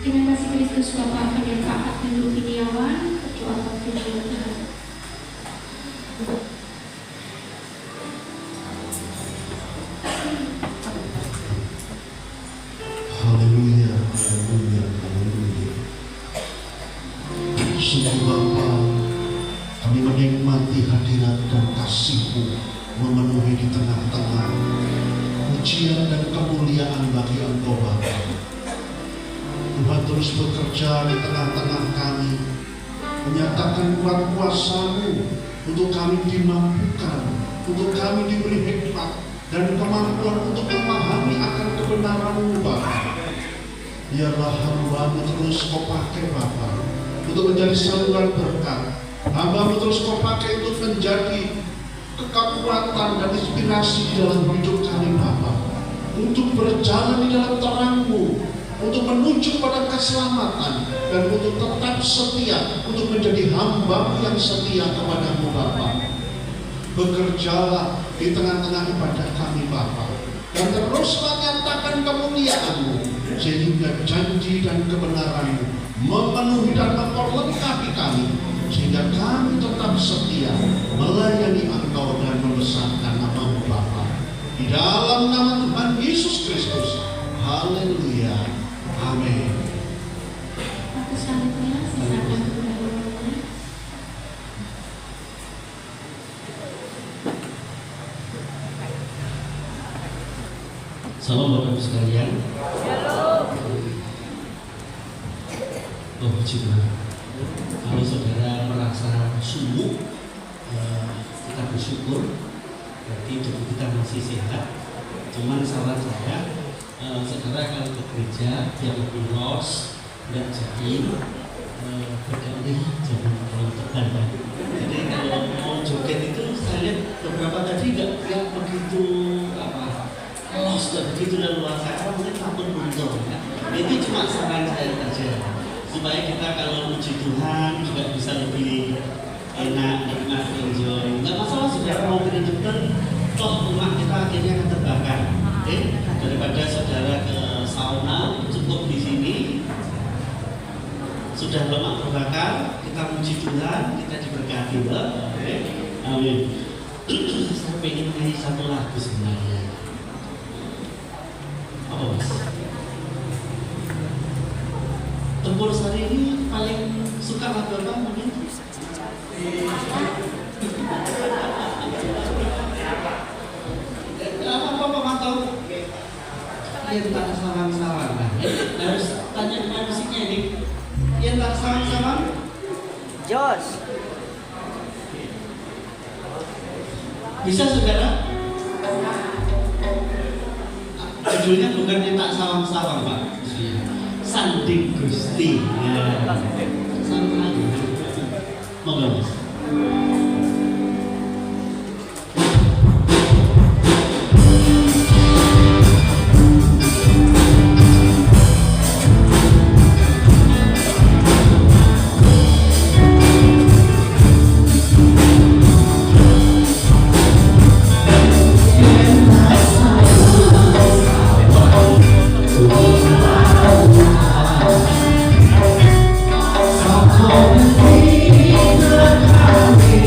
Dengan kasih Kristus Bapa penyertaan Ibu Finiawan, berdoa waktu Tuhan. Haleluya, haleluya, haleluya. Sungguh Bapa, kami menikmati hadirat dan kasih-Mu memenuhi di tengah-tengah. Pujian dan kemuliaan bagi Engkau Bapa. Tuhan terus bekerja di tengah-tengah kami, menyatakan kuat kuasa-Mu untuk kami dimampukan, untuk kami diberi hikmat dan kemampuan untuk memahami akan kebenaran-Mu Bapa. Biarlah hamba-Mu terus Kau pakai Bapa untuk menjadi saluran berkat. Hamba-Mu terus Kau pakai untuk menjadi kekuatan dan inspirasi di dalam hidup kami Bapa, untuk berjalan di dalam terang-Mu, untuk menuju pada keselamatan, dan untuk tetap setia, untuk menjadi hamba-Mu yang setia kepada-Mu Bapa. Bekerjalah di tengah-tengah ibadah kami Bapa, dan teruslah nyatakan kemuliaan-Mu, sehingga janji dan kebenaran-Mu memenuhi dan memperlengkapi kami, sehingga kami tetap setia melayani Engkau dan membesarkan nama-Mu Bapa. Di dalam nama Tuhan Yesus Kristus. Haleluya. Amin. Waktu selanjutnya silakan kepada Bapak. Salam Bapak Ibu sekalian. Oh, puji Tuhan. Kalau saudara merasa sumuk, kita bersyukur, berarti tubuh kita masih sehat. Cuman saran saya, saudara kalau ke gereja dia lebih los, nggak jahil, berganti jangan terlalu tekan ya. Jadi kalau mau joget itu saya lihat beberapa tadi nggak begitu los, nggak begitu leluasa, karena mungkin takut mundur ya. Itu cuma saran saya saja, supaya kita kalau puji Tuhan juga bisa lebih enak, nikmat, enjoy. Nggak masalah saudara mau ke dokter, toh rumah kita akhirnya akan terbakar. Daripada saudara ke sauna, cukup di sini. Sudah lemak terbakar, kita puji Tuhan, kita diberkati, amin. Saya pengen nyanyi satu lagu sebenarnya. Apa mas? Tempur Sari ini paling suka lagu apa mungkin? Apa tahu? Yang tak sawang-sawang kan? Harus tanya dengan musiknya ini. Yang tak sawang-sawang? Jos. Bisa saudara? Judulnya bukan yang tak sawang-sawang Pak. Sanding Gusti. Ya. Sanding lagi. Moga mas. Kau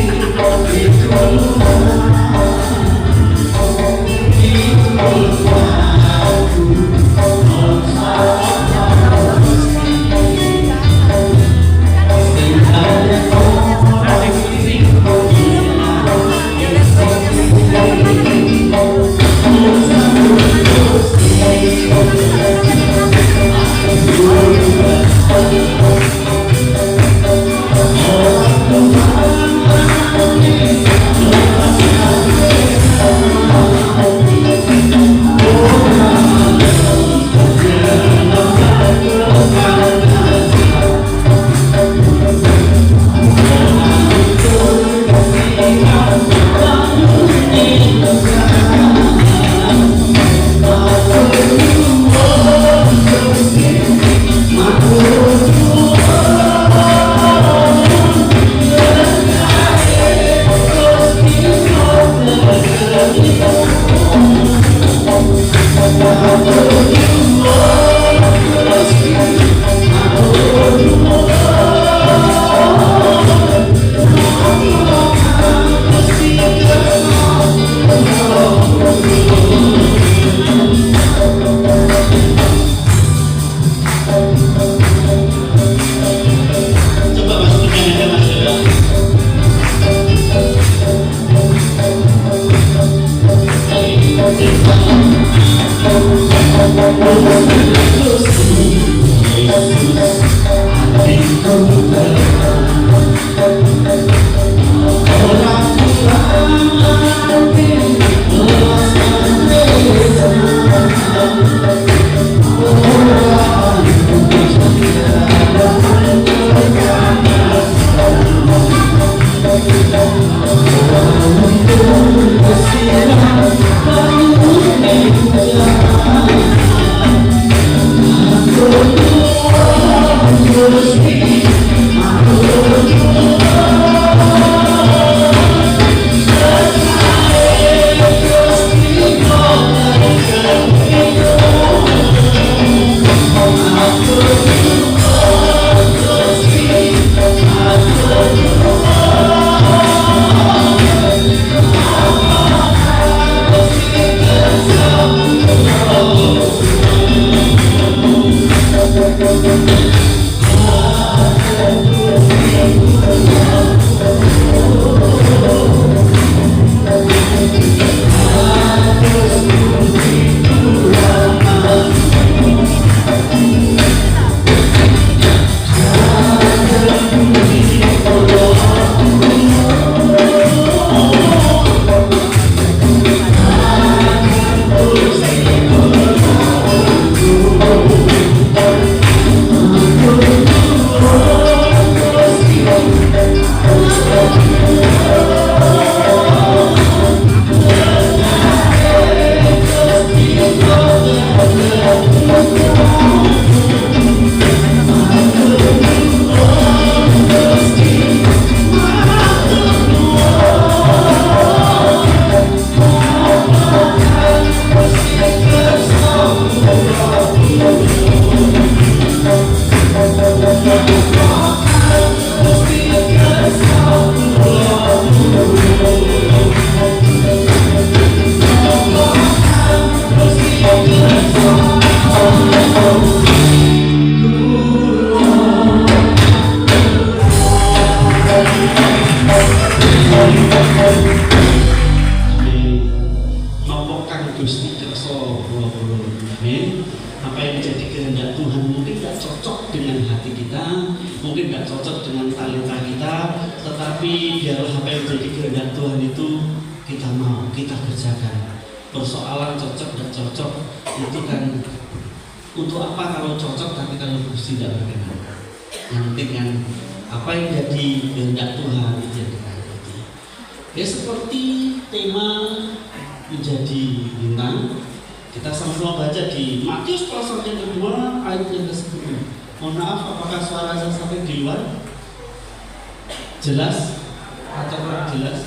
Jelas atau kurang jelas?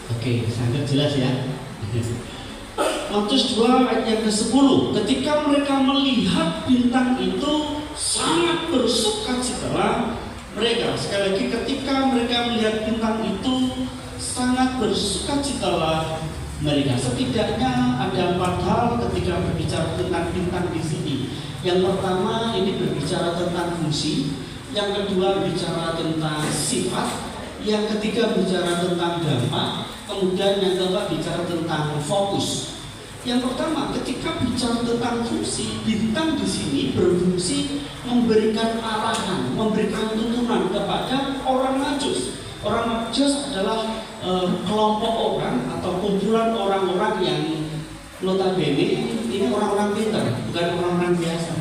Oke, sangat jelas ya. Matius 2 ayat yang ke-10, ketika mereka melihat bintang itu sangat bersukacita mereka. Sekali lagi, ketika mereka melihat bintang itu sangat bersukacitalah mereka. Setidaknya ada 4 hal ketika berbicara tentang bintang di sini. Yang pertama, ini berbicara tentang fungsi. Yang kedua bicara tentang sifat, yang ketiga bicara tentang dampak, kemudian yang keempat bicara tentang fokus. Yang pertama, ketika bicara tentang fungsi, bintang di sini berfungsi memberikan arahan, memberikan tuntunan kepada orang Majus. Orang Majus adalah kelompok orang atau kumpulan orang-orang yang notabene ini orang-orang pintar, bukan orang-orang biasa.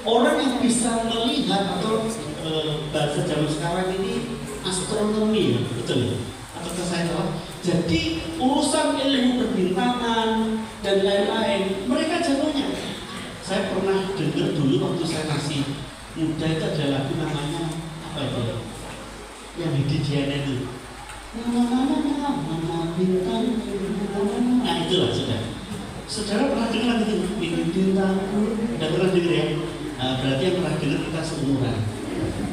Orang yang bisa melihat atau bahasa zaman sekarang ini astronomi, ya, betul ya? Atau saya tahu. Jadi urusan ilmu perbintangan dan lain-lain, mereka jagonya. Saya pernah dengar dulu waktu saya masih muda itu ada lagu namanya apa itu? Yang Hedi Diana itu. Bintang. Nah itulah sudah. Saudara pernah dengar itu? Bintangku. Udah pernah dengar ya? Berarti yang pernah dengar kita seumuran.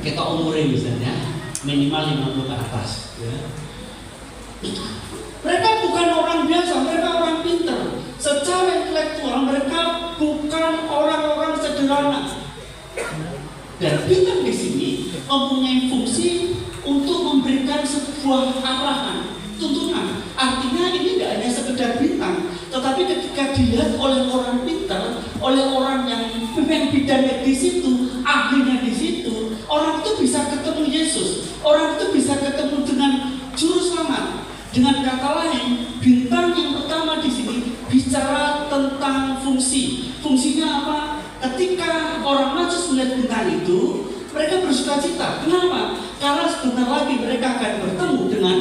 Kita umurnya misalnya minimal 50 ke atas ya. Mereka bukan orang biasa, mereka orang pintar. Secara intelektual mereka bukan orang-orang sederhana. Dan bintang di sini mempunyai fungsi untuk memberikan sebuah arahan, tuntunan. Artinya ini tidak hanya sekedar bintang, tetapi ketika dilihat oleh orang pintar, oleh orang yang memang bidangnya di situ, ahlinya di situ, orang itu bisa ketemu Yesus, orang itu bisa ketemu dengan juru selamat. Dengan kata lain, bintang yang pertama di sini bicara tentang fungsi. Fungsinya apa? Ketika orang Majus melihat bintang itu, mereka bersuka cita. Kenapa? Karena sebentar lagi mereka akan bertemu dengan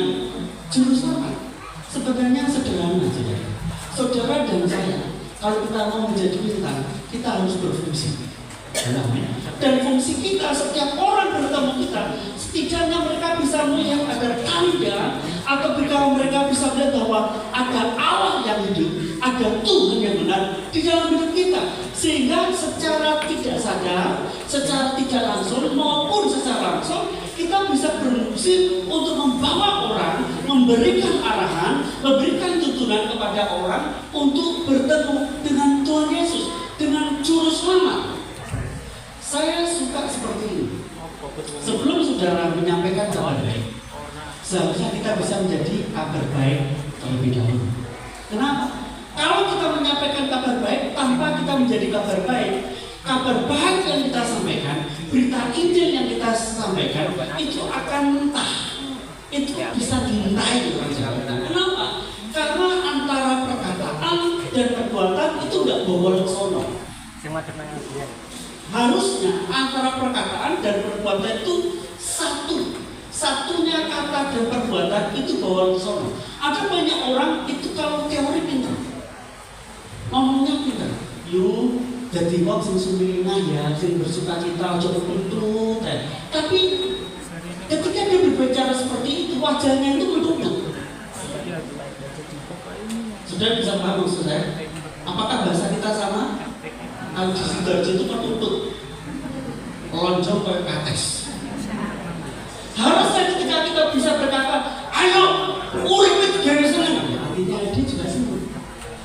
juru selamat. Sebenarnya sederhana saja. Saudara dan saya, kalau kita mau menjadi bintang, kita harus berfungsi. Dan fungsi kita, setiap orang bertemu kita, setidaknya mereka bisa melihat ada tanda, atau mereka bisa melihat bahwa ada Allah yang hidup, ada Tuhan yang benar di dalam hidup kita. Sehingga secara tidak sadar, secara tidak langsung maupun secara langsung, kita bisa berfungsi untuk membawa orang, memberikan arahan, memberikan tuntunan kepada orang untuk bertemu dengan Tuhan Yesus, dengan Juru Selamat. Saya suka seperti ini. Sebelum saudara menyampaikan kabar baik, seharusnya kita bisa menjadi kabar baik terlebih dahulu. Kenapa? Kalau kita menyampaikan kabar baik tanpa kita menjadi kabar baik yang kita sampaikan, berita Injil yang kita sampaikan, itu akan mentah. Itu bisa dimintai orang Jawa. Kenapa? Karena antara perkataan dan perbuatan itu nggak bobol sono. Harusnya antara perkataan dan perbuatan itu satunya kata dan perbuatan itu bawa ke sono. Ada banyak orang itu kalau teori pintar, ngomongnya pintar. Yuk jadi wong sing sumringah ya, sing bersuka cita aja ketuntut. Tapi ketika dia berbicara seperti itu, wajahnya itu menutup. Sudah bisa paham maksud saya? Apakah bahasa kita sama? Kalau di Sidoarjo itu menuntut, lonjong kayak kates. Harusnya ketika kita bisa berkata, ayo urip itu dari senang, artinya dia juga senang.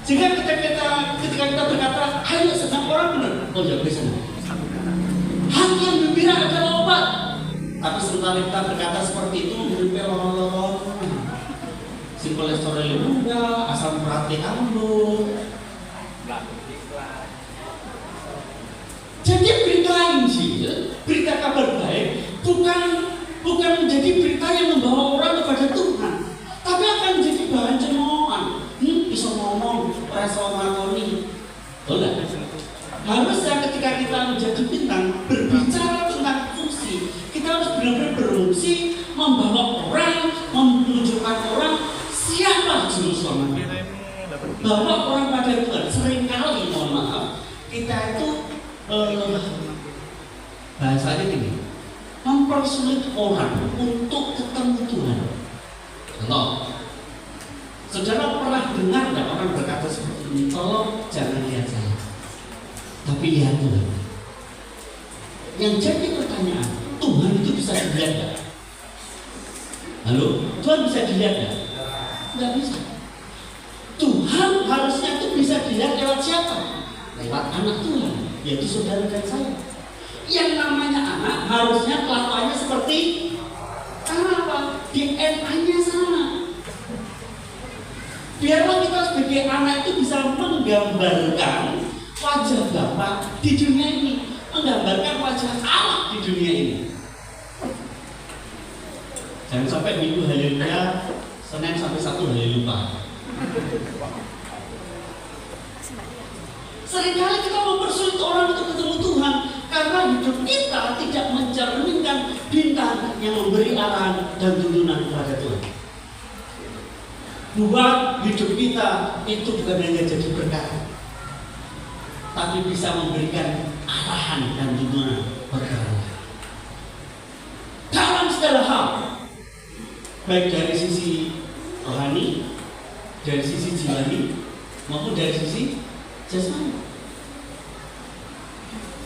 Jika ketika kita berkata, ayo senang, orang benar, oh ya bisa senang. Hati yang gembira adalah obat. Tapi sementara kita berkata seperti itu, uripnya lorong-lorong, si kolesterol rendah, asam uratnya ambruk. Jadi berita Injil, berita kabar baik, bukan menjadi berita yang membawa orang kepada Tuhan, tapi akan menjadi bahan cemoohan. Bisa ngomong, rasa ngakoni. Betul. Harusnya ketika kita menjadi bintang, berbicara tentang fungsi, kita harus benar-benar berfungsi, membawa orang, menunjukkan orang siapa juru selamat. Bawa orang pada Tuhan. Seringkali, mohon maaf, kita itu bahasanya gini, mempersulit orang untuk ketemu Tuhan. Contoh, saudara pernah dengar nggak orang berkata seperti ini? Tolong jangan lihat saya, tapi lihat Tuhan. Yang jadi pertanyaan, Tuhan itu bisa dilihat nggak? Halo, Tuhan bisa dilihat nggak? Nggak bisa. Tuhan harusnya itu bisa dilihat lewat siapa? Lewat anak Tuhan, yaitu saudara dan saya. Yang namanya anak harusnya kelakuannya seperti apa? DNA-nya sama. Biarlah kita sebagai anak itu bisa menggambarkan wajah Bapa di dunia ini, menggambarkan wajah Allah di dunia ini. Jangan sampai Minggu haleluya, Senin sampai Sabtu haleluya. Seringkali kita mempersulit orang untuk ketemu Tuhan karena hidup kita tidak mencerminkan bintang yang memberi arahan dan tuntunan kepada Tuhan. Buat hidup kita itu bukan hanya jadi berkat, tapi bisa memberikan arahan dan tuntunan kepada Allah dalam segala hal, baik dari sisi rohani, dari sisi jiwani, maupun dari sisi jasmani.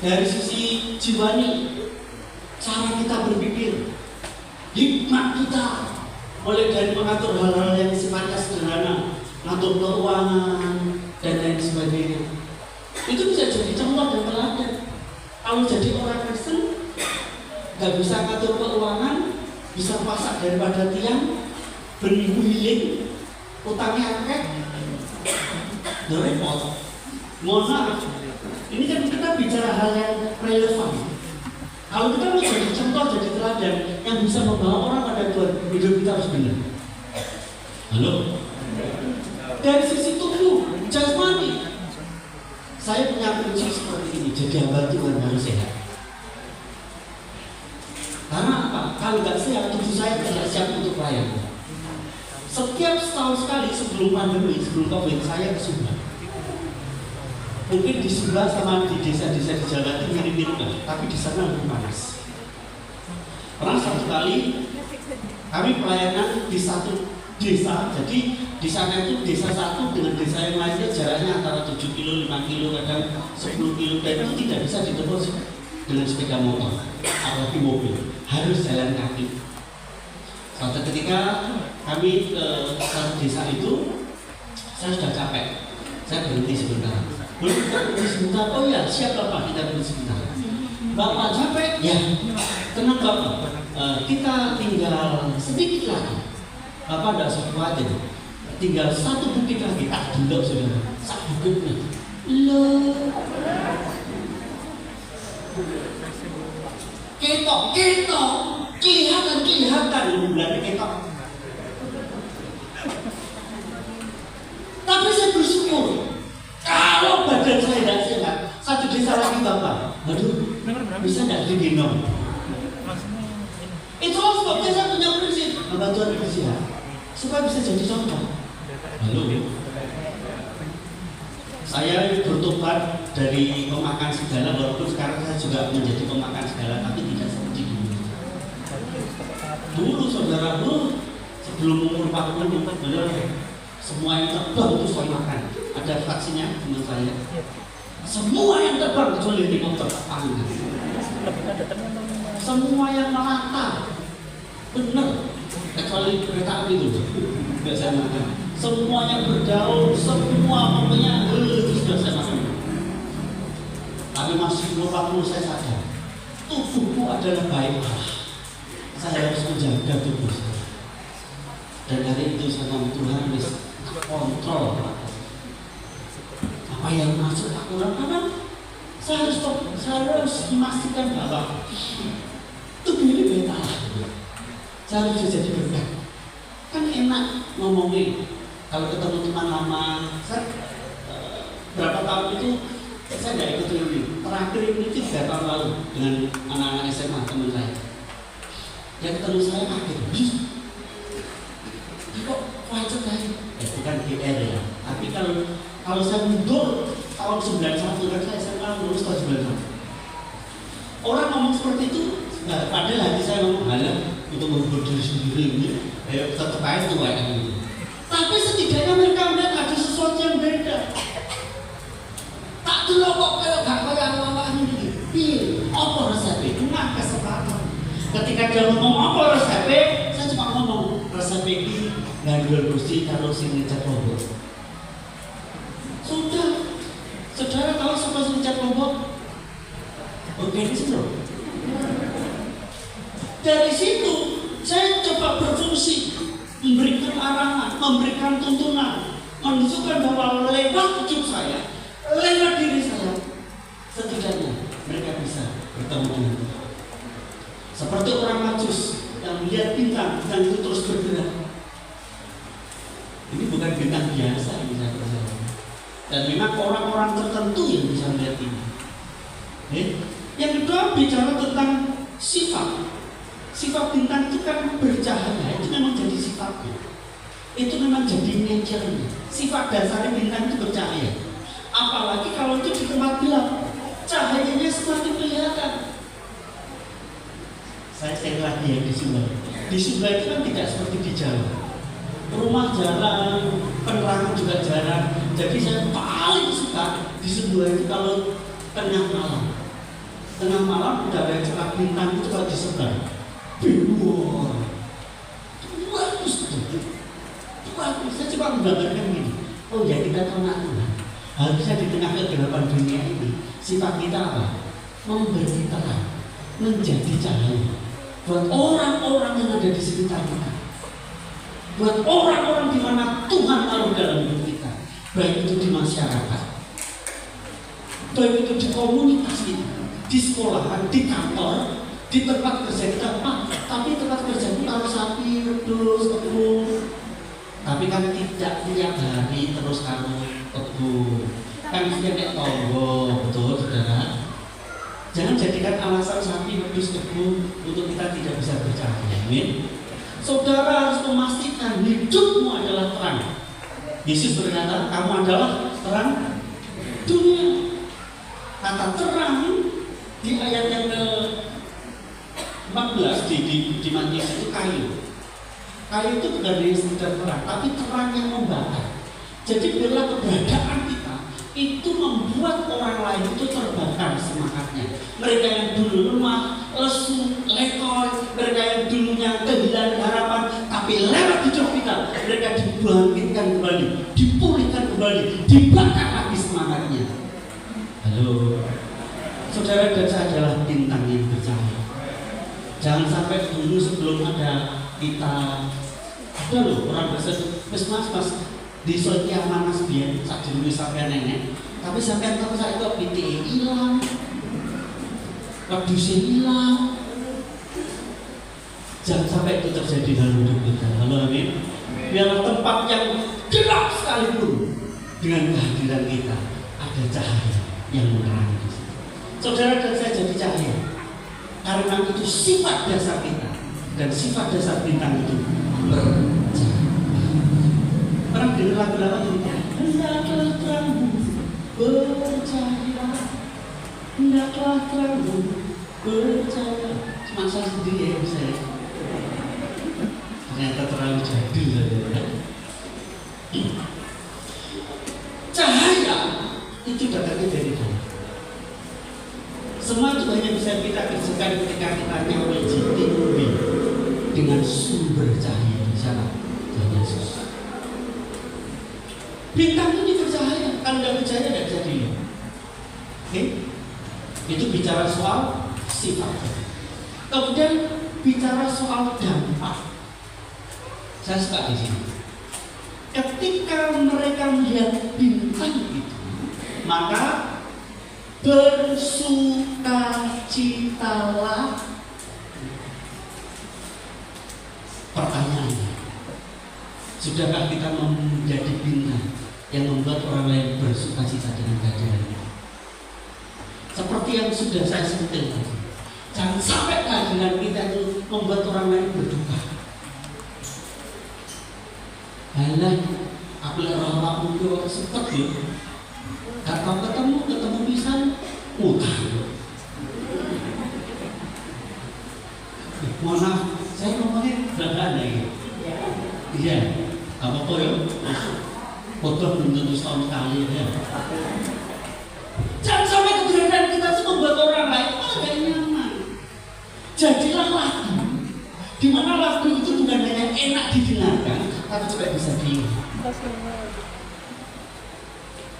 Dari sisi jiwani, cara kita berpikir, hikmat kita, mulai dari mengatur hal-hal yang sifatnya sederhana, mengatur keuangan dan lain sebagainya, itu bisa jadi contoh dan teladan. Kalau jadi orang Kristen, nggak bisa ngatur keuangan, bisa pasak daripada tiang, beribu hiling, utangnya akeh, repot. Mohon maaf, Ini kan kita bicara hal yang relevan. Kalau kita mau jadi contoh, jadi teladan yang bisa membawa orang pada Tuhan, hidup kita harus benar. Halo? Dari sisi tubuh, jasmani, saya punya prinsip seperti ini. Jadi hamba Tuhan harus sehat. Karena apa? Kalau nggak sehat, tubuh saya tidak siap untuk pelayanan. Setiap setahun sekali sebelum pandemi, sebelum COVID, saya ke Sumba. Mungkin di Sumba sama di desa-desa di Jawa itu mirip-mirip, tapi di sana lebih panas. Pernah satu kali kami pelayanan di satu desa, jadi di sana itu desa satu dengan desa yang lainnya jaraknya antara 7 kilo, 5 kilo, kadang 10 kilo, dan itu tidak bisa ditembus dengan sepeda motor atau mobil, harus jalan kaki. Suatu ketika kami ke satu desa itu, saya sudah capek, saya berhenti sebentar. Berhenti sebentar, oh ya siap Bapak, kita berhenti sebentar. Bapak capek? Ya, tenang Bapak, kita tinggal sedikit lagi. Bapak tidak usah khawatir, tinggal satu bukit lagi, tak dendok saudara, sak bukitnya. Loh, ketok, kelihatan, bulan ketok. Tapi saya bersyukur, kalau badan saya tidak sehat, satu desa lagi Bapak, aduh, bisa tidak digendong? Itu sebabnya saya punya prinsip, hamba Tuhan bersehat, supaya bisa jadi contoh. Halo, saya bertobat dari pemakan segala, walaupun sekarang saya juga menjadi pemakan segala, tapi tidak seperti dulu. Dulu saudaraku, sebelum umur 40, benar, semua yang terbang itu saya makan. Ada vaksinnya teman saya. Semua yang terbang kecuali helikopter, pangan. Semua yang melata, benar, kecuali kereta api itu, nggak saya makan. Semua yang berdaun, semua pokoknya itu sudah saya makan. Tapi masih 40 saya sadar, tubuhku adalah baik Allah. Saya harus menjaga tubuh saya. Dan dari itu saya ngomong Tuhan bisa kontrol apa yang masuk aku karena saya harus memastikan bahwa tubuh ini baik Allah. Saya harus jadi berkat. Kan enak ngomongin kalau ketemu teman lama. Saya berapa tahun itu saya tidak ikut ini. Terakhir ini 3 tahun lalu dengan anak-anak SMA teman saya. Dia ketemu saya kaget. Kok wajib tadi? Bukan GR ya. Tapi kalau saya mundur tahun 91 kan saya SMA lulus tahun 91. Orang ngomong seperti itu, padahal hati saya ngomong halah untuk menghibur diri sendiri ini, tetap aja tua ini. Tapi setidaknya mereka melihat ada sesuatu yang beda. Tak dulu kok gak kayak awal-awal ini. Pilih, apa resepnya? Nah, kesempatan. Ketika dia ngomong apa resepnya, saya cuma ngomong resepnya ini ngandul Gusti kalau sini cat lombok. Sudah, saudara tahu siapa sini cat lombok? Organisme loh. Dari situ saya coba berfungsi, memberikan arahan, memberikan tuntunan, menunjukkan bahwa lewat hidup saya, lewat diri saya, setidaknya mereka bisa bertemu dengan Tuhan. Seperti orang Majus yang melihat bintang itu terus bergerak. Ini bukan bintang biasa yang bisa bergerak. Dan memang orang-orang tertentu yang bisa melihat ini. Yang kedua bicara tentang sifat. Sifat bintang itu kan bercahaya, itu memang jadi sifatnya. Itu memang jadi nature-nya. Sifat dasarnya bintang itu bercahaya. Apalagi kalau itu di tempat gelap, cahayanya semakin kelihatan. Saya cek lagi yang di Sumba. Di Sumba itu kan tidak seperti di Jawa. Rumah jarang, penerangan juga jarang. Jadi saya paling suka di Sumba itu kalau tengah malam. Tengah malam udah ada cerah bintang itu kalau disebar. Wow, bagus tuh. Bagus. Saya coba menggambarkan ini. Oh ya, kita tahu Tuhan. Harusnya di tengah kegelapan dunia ini, sifat kita apa? Memberi terang, menjadi cahaya buat orang-orang yang ada di sekitar kita, buat orang-orang di mana Tuhan taruh dalam hidup kita, baik itu di masyarakat, baik itu di komunitas kita, di sekolahan, di kantor, di tempat kerja kita, Pak, tapi tempat kerja kita harus sapi, wedhus, kebun. Tapi kan tidak tiap hari terus kamu kebun. Kan kayak tonggo, betul saudara? Jangan jadikan alasan sapi, wedhus, kebun untuk kita tidak bisa bercahaya. Amin. Saudara harus memastikan hidupmu adalah terang. Yesus berkata, kamu adalah terang dunia. Kata terang di ayat yang ke-14 di Matius itu kayu. Kayu itu bukan dari sekedar terang, tapi terang yang membakar. Jadi bila keberadaan kita itu membuat orang lain itu terbakar semangatnya. Mereka yang dulu lemah, lesu, lekoi, mereka yang dulunya kehilangan harapan, tapi lewat hidup kita mereka dibangkitkan kembali, dipulihkan kembali, dibakar lagi semangatnya. Halo, saudara dan saya adalah bintang yang bercahaya. Jangan sampai dulu sebelum ada kita ada loh orang bahasa mas di sosial manas biar saat dulu sampai nenek, tapi sampai tahu saya itu PTE hilang, wedhusnya hilang. Jangan sampai itu terjadi dalam hidup kita. Halo, amin. Biarlah tempat yang gelap sekalipun dengan kehadiran kita ada cahaya yang menerangi di situ. Saudara dan saya jadi cahaya karena itu sifat dasar kita, dan sifat dasar bintang itu bercahaya. Pernah dengar lagu-lagu ini? Hendaklah terangmu bercahaya, hendaklah terangmu bercahaya. Cuma saya sendiri ya bisa ya. Ternyata terlalu jadul ya. Cahaya itu datangnya dari Tuhan. Semua itu hanya bisa kita kerjakan ketika kita nyawai jati dengan sumber cahaya di sana, Tuhan Yesus. Bintang ini bercahaya, kalau tidak bercahaya tidak bisa dilihat. Oke? Itu bicara soal sifat. Kemudian bicara soal dampak. Saya suka di sini. Ketika mereka melihat bintang itu, maka bersukacitalah. Pertanyaannya, sudahkah kita menjadi bintang yang membuat orang lain bersukacita dengan kehadiran kita? Seperti yang sudah saya sentil tadi, jangan sampai kehadiran kita itu membuat orang lain berduka. Alah, aku lihat orang itu sempat ya, gak tahu ketemu pisan, utang. Mohon maaf, saya ngomongnya berbeda ya. Iya, apa kok ya? Foto belum tentu setahun sekali ya. Jangan sampai keberadaan kita itu membuat orang lain agak nyaman. Jadilah lagu, di mana lagu itu bukan hanya enak didengarkan, tapi juga bisa dilihat.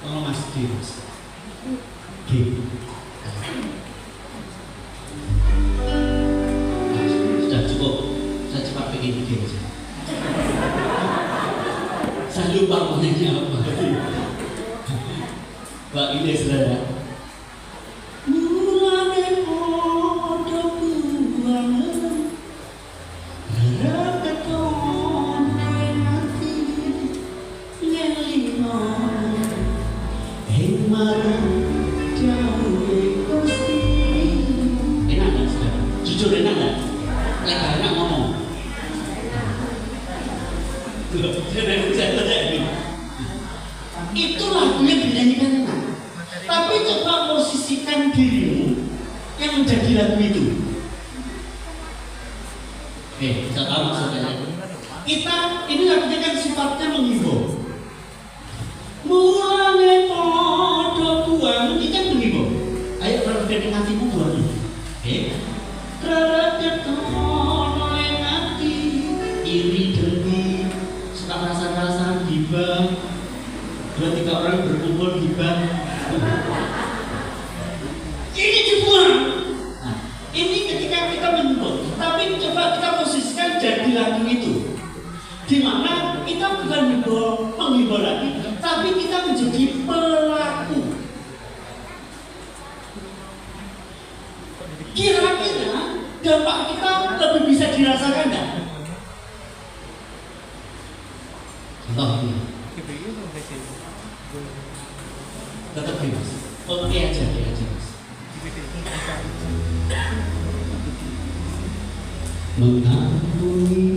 Tolong Mas Dimas. Sudah cukup, saya cepat bikin video aja. Saya lupa ngomongnya apa. Mbak ini saudara. Mulane padha buangan, harap keton hati ngelino, marang jauh Gusti. Enak nggak saudara? Jujur enak nggak? Lek enak ngomong. Itu lagunya dinyanyikan enak, tapi coba posisikan dirimu yang menjadi lagu itu. Kita tahu maksudnya. Kita ini lagunya kan sifatnya menghibur. Mulane padha buang, ini kan menghibur. Ayo kalau dari hatimu buang. Kerajaan oleh hati iri dengki, suka rasa-rasa gibah. 2-3 orang berkumpul gibah. Ini dibuang. Nah, ini ketika kita menghibur, tapi coba kita posisikan jadi lagu itu, di mana kita bukan menghibur lagi, tapi kita menjadi pelaku. kira-kira dampak kita lebih bisa dirasakan nggak? Contoh ini, tetap bebas. Oke aja mas. Mengampuni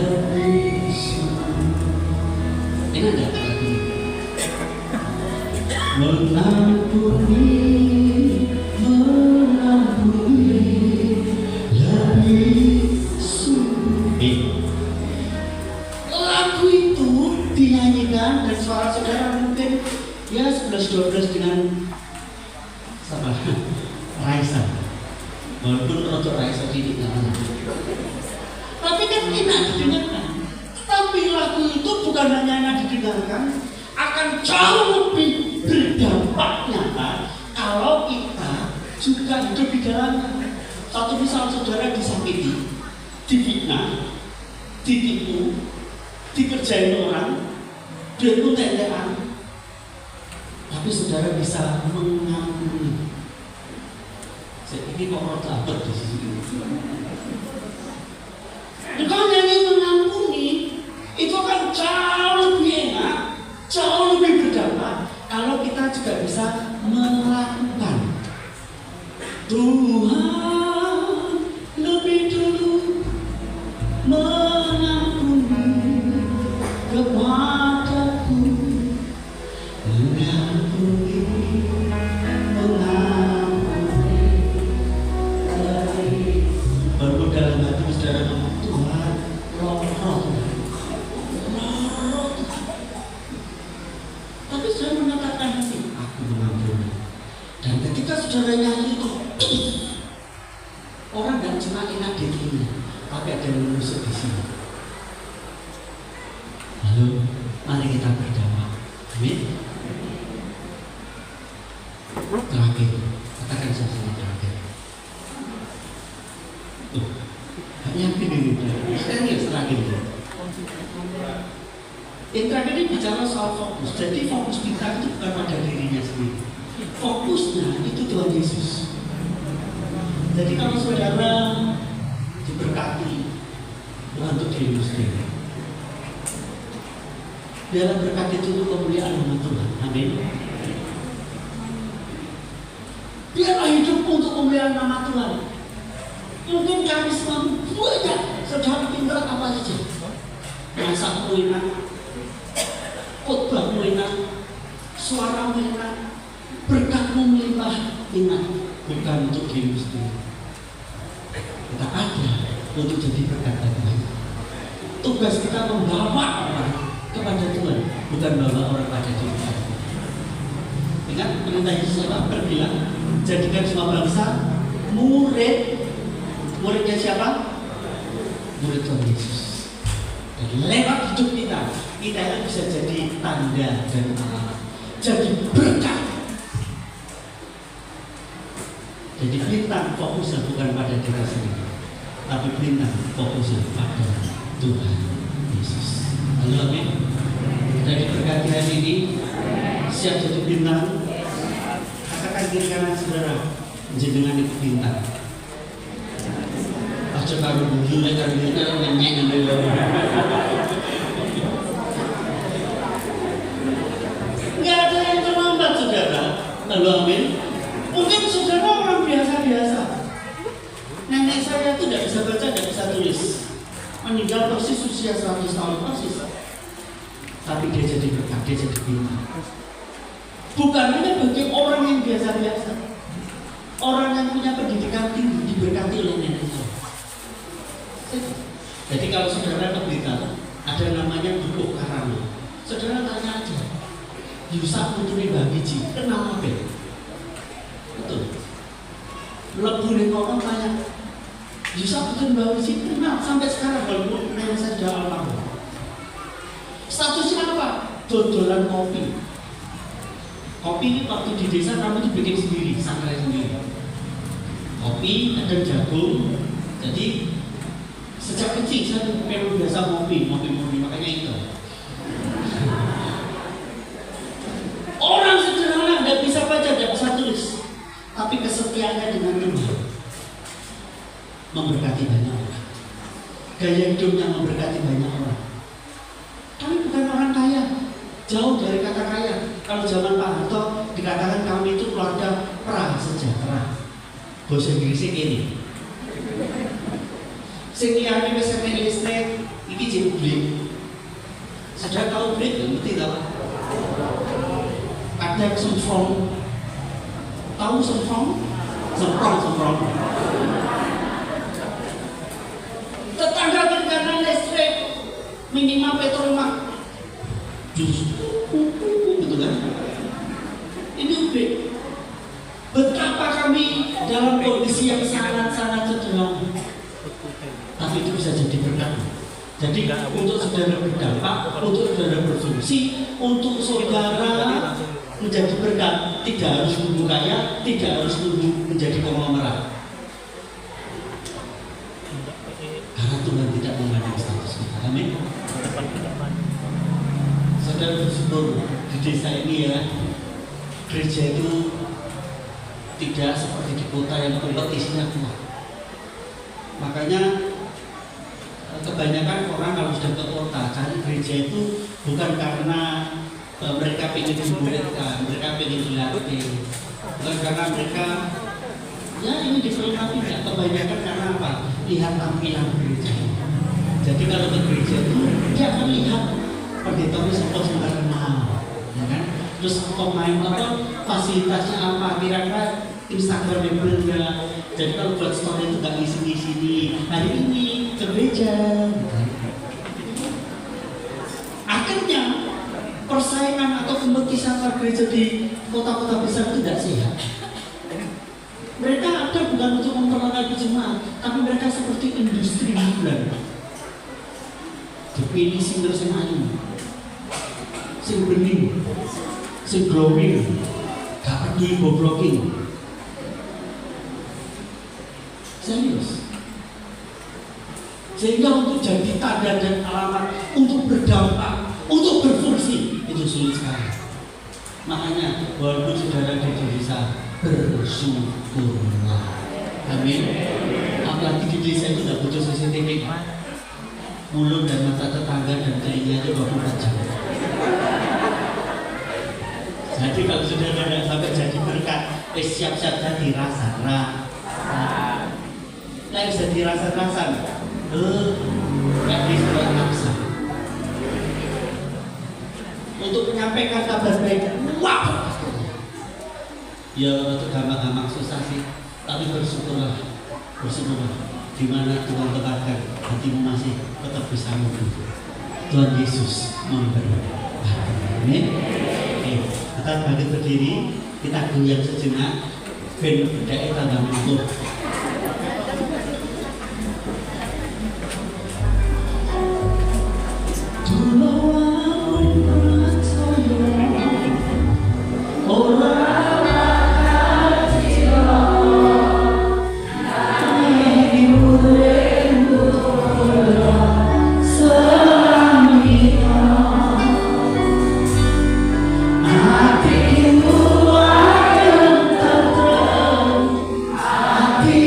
lebih sulit. Enak nggak lagu? Mengampuni lebih sulit. Lagu itu dinyanyikan dan suara saudara mungkin ya 11-12 dengan sama Raisa, walaupun untuk Raisa tidak namanya, tapi kan enak didengarkan. Tapi lagu itu bukan hanya enak didengarkan, akan jauh lebih berdampak nyata kalau kita juga hidup di dalamnya. Satu misal saudara disakiti, difitnah, ditipu, dikerjain orang, duitmu tentean, tapi saudara bisa mengampuni. Ini kok orang dapat di sini. Kalau nyanyi mengampuni, itu kan jauh lebih enak, jauh lebih berdampak kalau kita juga bisa melakukan. Tuhan lebih dulu mengampuni kepadaku, mengampuni. Baru dalam hati saudara ngomong, Tuhan, roh. Tapi saudara menetapkan hati, aku mengampuni. Dan ketika saudara nyanyi itu, orang gak cuma enak di telinga, tapi ada yang menusuk di sini. Lalu, mari kita berdamai. Amin. Terakhir, katakan saya terakhir. Tuh, hanya ini sekarang yang terakhir. Yang terakhir ini bicara soal fokus. Jadi fokus kita itu bukan pada dirinya sendiri. Fokusnya itu Tuhan Yesus. Jadi kalau saudara diberkati, bukan untuk dirimu sendiri. Dalam berkat itu untuk kemuliaan nama Tuhan. Amin. Biarlah hidupmu untuk kemuliaan nama Tuhan. Mungkin kami semua banyak saudara pintar apa saja, masakmu enak, khotbahmu enak, suaramu enak, berkatmu melimpah enak, bukan untuk dirimu sendiri. Kita ada untuk jadi berkat Tuhan. Tugas kita membawa orang kepada Tuhan, bukan bawa orang pada diri kita. Ingat perintah Yesus apa? Berbilang, jadikan semua bangsa murid. Muridnya siapa? Murid Tuhan Yesus. Dan lewat hidup kita bisa jadi tanda dan alamat, jadi berkat. Jadi bintang fokusnya bukan pada diri sendiri, tapi bintang fokusnya pada Tuhan Yesus. Halo, amin. Kita diberkati hari ini, siap jadi bintang. Katakan kiri kanan saudara, jenengan itu bintang. Coba dulu kita nyanyi dulu. Nggak ada yang terlambat saudara. Lalu amin. Mungkin saudara orang biasa-biasa. Nenek saya itu tidak bisa baca, tidak bisa tulis. Meninggal persis usia 100 tahun persis. Tapi dia jadi berkat, dia jadi bintang. Bukan hanya bagi orang yang biasa-biasa. Orang yang punya pendidikan tinggi diberkati oleh nenek saya. Jadi kalau saudara ke Blitar, ada namanya Buku Karama. Saudara tanya aja, Yusak Putri Babiji, kenal apa? Betul. Lebu ning orang tanya, Yusak Putri Babiji kenal sampai sekarang walaupun memang saya sudah almarhum. Statusnya apa? Dodolan kopi. Kopi ini waktu di desa kami dibikin sendiri, sangrai sendiri. Kopi, ada jagung, jadi sejak kecil saya memang biasa ngopi, makanya itu. Orang sederhana tidak memberkati banyak orang. Gaya hidupnya memberkati banyak orang. Kami bukan orang kaya, jauh dari kata kaya. Kalau zaman Pak Harto dikatakan kami itu keluarga prasejahtera. Bahasa Inggrisnya ini. Sing liyane wis nek listrik iki jek beli. Sudah tahu beli ngerti tak? Ada semprong. Tahu semprong? Semprong. Tetangga berkaitan listrik minimal petromak. Betul kan? Ini udah. Betapa kami dalam kondisi yang sangat-sangat sederhana. Tapi itu bisa jadi berkat. Jadi untuk saudara berdampak, untuk saudara berfungsi, untuk saudara menjadi berkat, tidak harus nunggu kaya, tidak harus nunggu menjadi konglomerat. Karena Tuhan tidak memandang status kita. Amin. Saudara bersyukur di desa ini ya, gereja itu tidak seperti di kota yang kompetisinya kuat. Makanya kebanyakan orang kalau sudah ke kota cari gereja itu bukan karena mereka ingin dimuridkan, mereka ingin dilatih, bukan karena mereka ya ini diperlengkapi, tidak. Kebanyakan karena apa? Lihat tampilan gereja. Jadi kalau ke gereja itu dia akan lihat pendetanya seperti yang terkenal, ya kan? Terus pemain apa, fasilitasnya apa, kira-kira Instagramable-nya. Jadi kalau buat story itu nggak ngisi-ngisi hari ini ke gereja. Akhirnya persaingan atau kompetisi antar gereja di kota-kota besar itu tidak sehat. Mereka ada bukan untuk memperlengkapi jemaat, tapi mereka seperti industri hiburan. Dipilih singer sing ayu, sing bening, sing glowing, gak peduli gobloking. Serius. Sehingga untuk jadi tanda dan alamat, untuk berdampak, untuk berfungsi itu sulit sekali. Makanya walaupun saudara di desa, bersyukurlah. Amin. Apalagi di desa itu tidak butuh CCTV. Mulut dan mata tetangga dan telinga itu 24 jam. Jadi kalau saudara tidak sampai jadi berkat, siap-siap jadi rasa-rasa. Nah, bisa dirasa-rasa nggak bisa maksa untuk menyampaikan kabar baik. Wah, ya itu gampang-gampang susah sih, tapi bersyukurlah di mana Tuhan tempatkan hatimu masih tetap bisa menghidup. Tuhan Yesus memberkati. Amin. Kita bangkit berdiri, kita goyang sejenak, ben bedake tambah mangkuk. Hati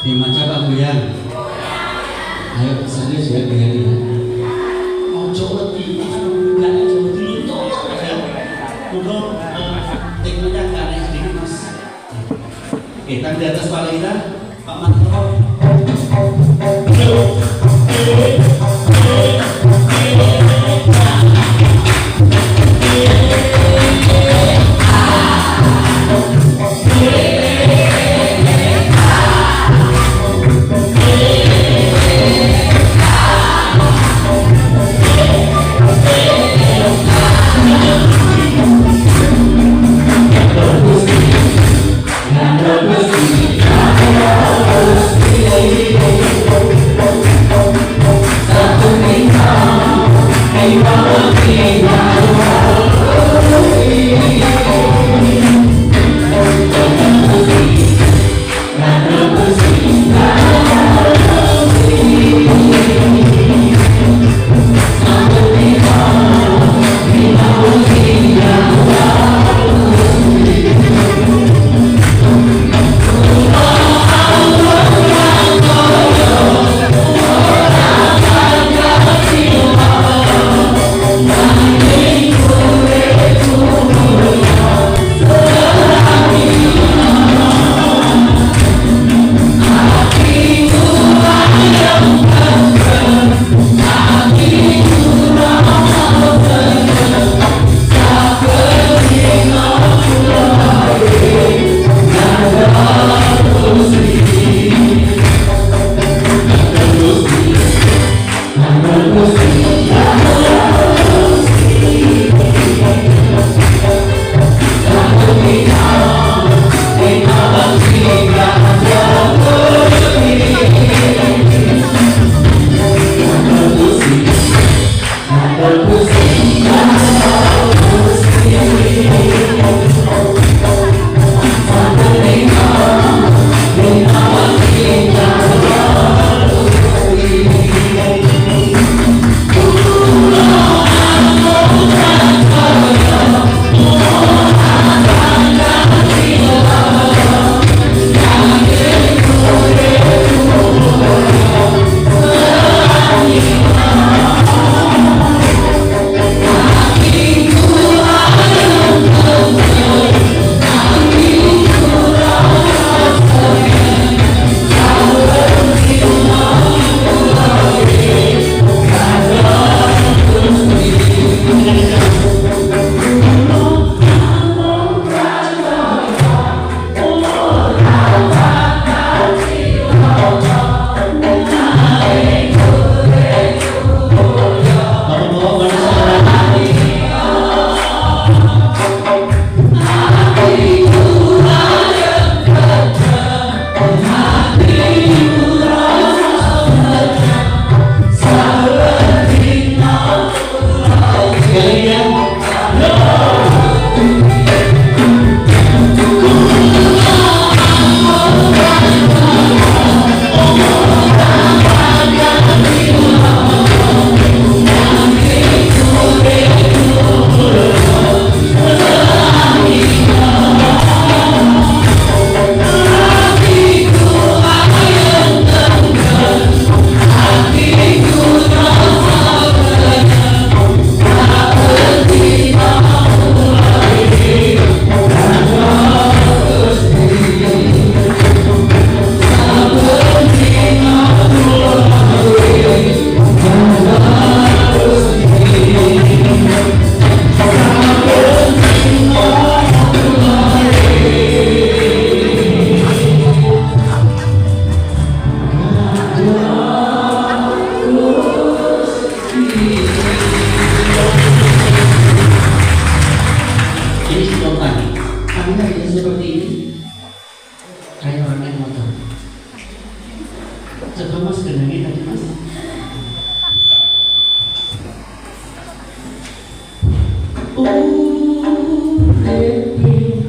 Dimaca Pak Goyang. Ayo serius ya goyang ya. Ojo wedi enggak ojo wedi luntur ya. Muga tekniknya enggak naik Mas. Oke, tangan di atas kepala kita, Pak Mantro. Coba Mas genangi tadi Mas. Oh, baby,